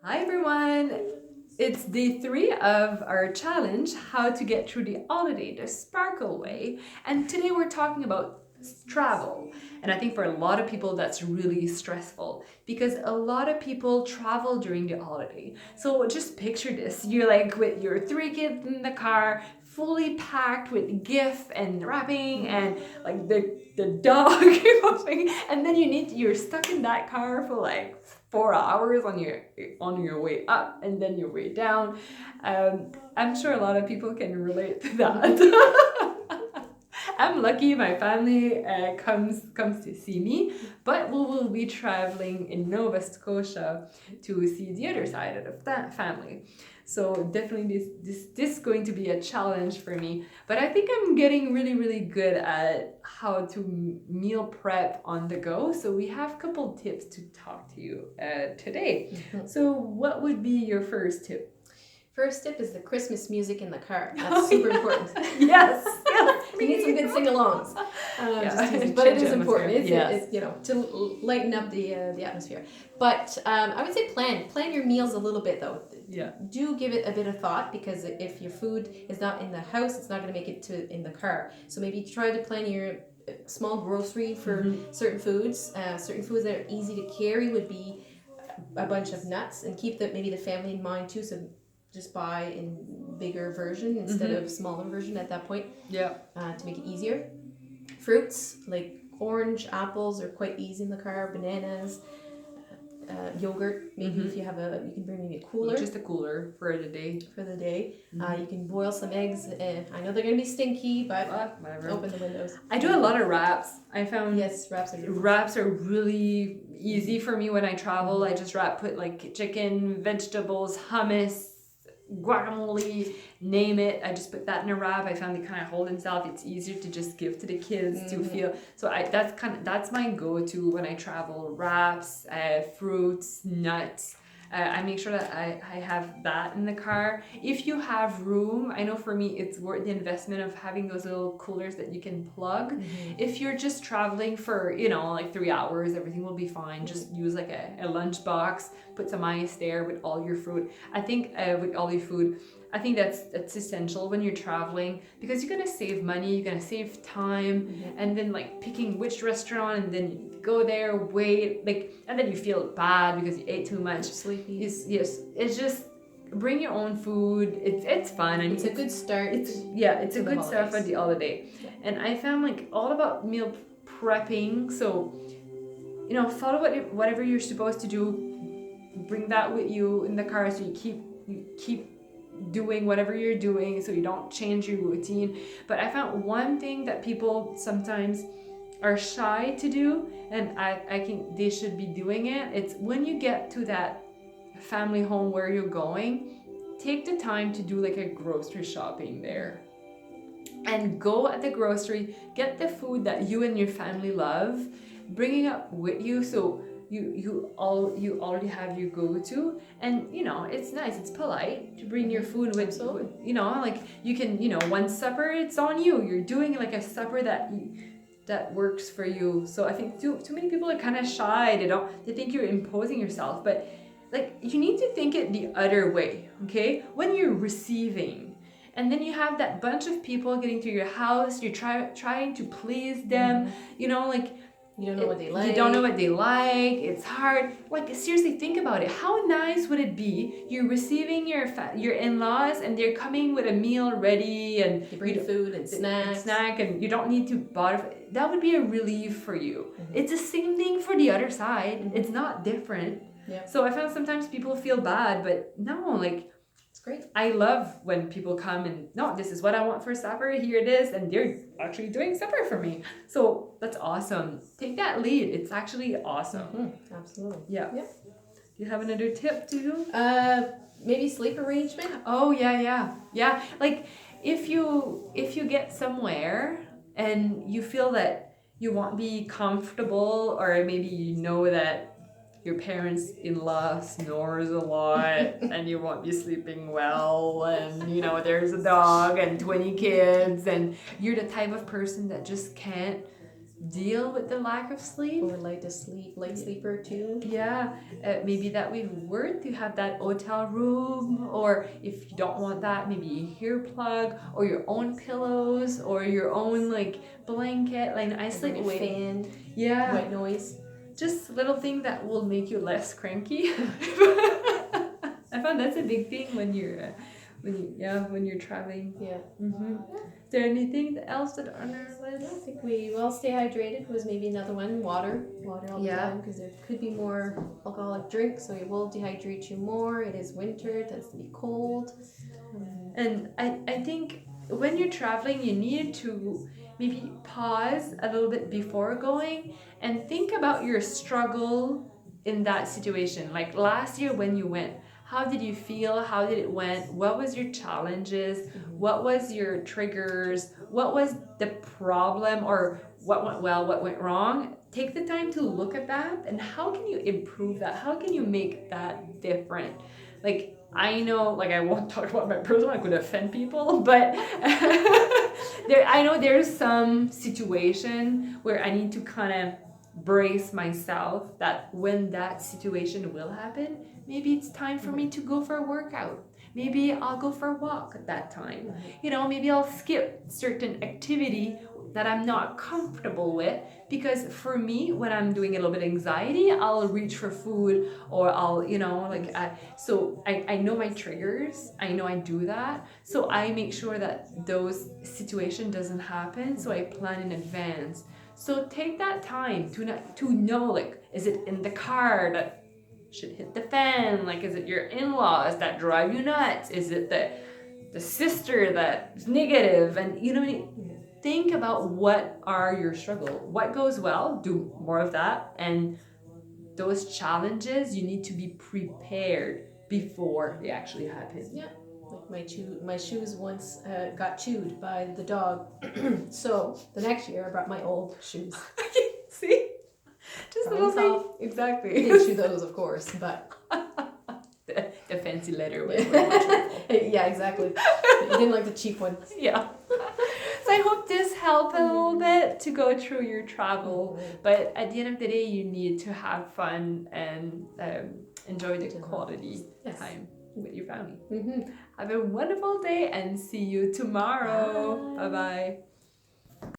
Hi everyone! It's day 3 of our challenge, How to Get Through the Holiday the Sparkle Way. And today we're talking about travel. And I think for a lot of people that's really stressful because a lot of people travel during the holiday. So just picture this. You're like with your 3 kids in the car, fully packed with gift and wrapping and like the dog and then you're stuck in that car for like 4 hours on your way up and then your way down. I'm sure a lot of people can relate to that. I'm lucky my family comes to see me, but we will be traveling in Nova Scotia to see the other side of that family. So definitely this is going to be a challenge for me, but I think I'm getting really good at how to meal prep on the go. So we have a couple tips to talk to you today. So what would be your first tip? First tip is the Christmas music in the car. That's super important. Yes. You need some good sing-alongs. But it is important. It's to lighten up the atmosphere. But I would say plan your meals a little bit though. Yeah. Do give it a bit of thought because if your food is not in the house, it's not going to make it in the car. So maybe try to plan your small grocery for certain foods. Certain foods that are easy to carry would be a bunch of nuts, and keep maybe the family in mind too. So just buy in bigger version instead of smaller version at that point. Yeah. To make it easier. Fruits like orange, apples are quite easy in the car. Bananas, yogurt. Maybe if you have you can bring maybe a cooler. Just a cooler for the day. You can boil some eggs. I know they're gonna be stinky, but whatever. Open the windows. I do a lot of wraps. I found wraps are good. Wraps are really easy for me when I travel. I just put like chicken, vegetables, hummus, guacamole, name it. I just put that in a wrap. I found they kind of hold themselves. It's easier to just give to the kids to feel. So that's my go-to when I travel. Wraps, fruits, nuts. I make sure that I have that in the car. If you have room, I know for me it's worth the investment of having those little coolers that you can plug. If you're just traveling for, like 3 hours, everything will be fine. Just use like a lunch box, put some ice there with all your fruit. I think with all your food, I think that's essential when you're traveling because you're gonna save money, you're gonna save time, and then like picking which restaurant and then you go there, wait, and then you feel bad because you ate too much. Sleepy. Yes, it's just bring your own food. It's fun and it's a good start. It's a good start for the holiday. Yeah. And I found like all about meal prepping. So follow whatever you're supposed to do. Bring that with you in the car so you keep doing whatever you're doing so you don't change your routine. But I found one thing that people sometimes are shy to do, and I think they should be doing it. It's when you get to that family home where you're going, take the time to do like a grocery shopping there. And go at the grocery, get the food that you and your family love, bring it up with you so you already have your go-to, and it's nice, it's polite to bring your food with like you can one supper, it's on you, you're doing like a supper that works for you. So I think too many people are kind of shy, they think you're imposing yourself, but like you need to think it the other way. Okay, when you're receiving and then you have that bunch of people getting to your house, you're trying to please them, like you don't know what they like. You don't know what they like. It's hard. Like seriously, think about it. How nice would it be? You're receiving your in-laws, and they're coming with a meal ready, and you bring food and snacks. And you don't need to bother. That would be a relief for you. It's the same thing for the other side. It's not different. Yeah. So I found sometimes people feel bad, but no, like. It's great. I love when people come and no, this is what I want for supper. Here it is, and they're actually doing supper for me. So that's awesome. Take that lead. It's actually awesome. Absolutely. Yeah. Do you have another tip too? Maybe sleep arrangement. Oh yeah. Like if you get somewhere and you feel that you won't be comfortable, or maybe that your parents-in-law snores a lot and you won't be sleeping well, and there's a dog and 20 kids, and you're the type of person that just can't deal with the lack of sleep. Or light sleeper too. Yeah, maybe that we've worked, you have that hotel room, or if you don't want that, maybe a earplug, or your own pillows, or your own like blanket, like I sleep away. Fan, Yeah, white noise. just little thing that will make you less cranky. I found that's a big thing when you're traveling. Yeah. Is there anything else that on our list? I think stay hydrated was maybe another one. Water all the time, because there could be more alcoholic drinks, so it will dehydrate you more. It is winter, it tends to be cold. And I think when you're traveling, you need to maybe pause a little bit before going and think about your struggle in that situation. Like last year when you went, how did you feel? How did it went? What was your challenges? What was your triggers? What was the problem, or what went well, what went wrong? Take the time to look at that, and how can you improve that? How can you make that different? Like I know, like I won't talk about my personal, I could offend people, but I know there's some situation where I need to kind of brace myself that when that situation will happen, maybe it's time for me to go for a workout. Maybe I'll go for a walk at that time. You know, maybe I'll skip certain activity that I'm not comfortable with, because for me, when I'm doing a little bit of anxiety, I'll reach for food, or I'll, so I know my triggers. I know I do that. So I make sure that those situation doesn't happen. So I plan in advance. So take that time to know, like, is it in the car that should hit the fan? Like, is it your in-laws that drive you nuts? Is it the sister that's negative? And you know what I mean? Think about what are your struggles. What goes well, do more of that. And those challenges, you need to be prepared before they actually happen. Yeah. Like my shoes once got chewed by the dog. So the next year I brought my old shoes. See? Just a little thing. Off. Exactly. I didn't chew those, of course, but the fancy leather was yeah, exactly. You didn't like the cheap ones. Yeah. So I hope this helped a little bit to go through your travel. But at the end of the day, you need to have fun and enjoy the quality time with your family. Have a wonderful day and see you tomorrow. Bye-bye.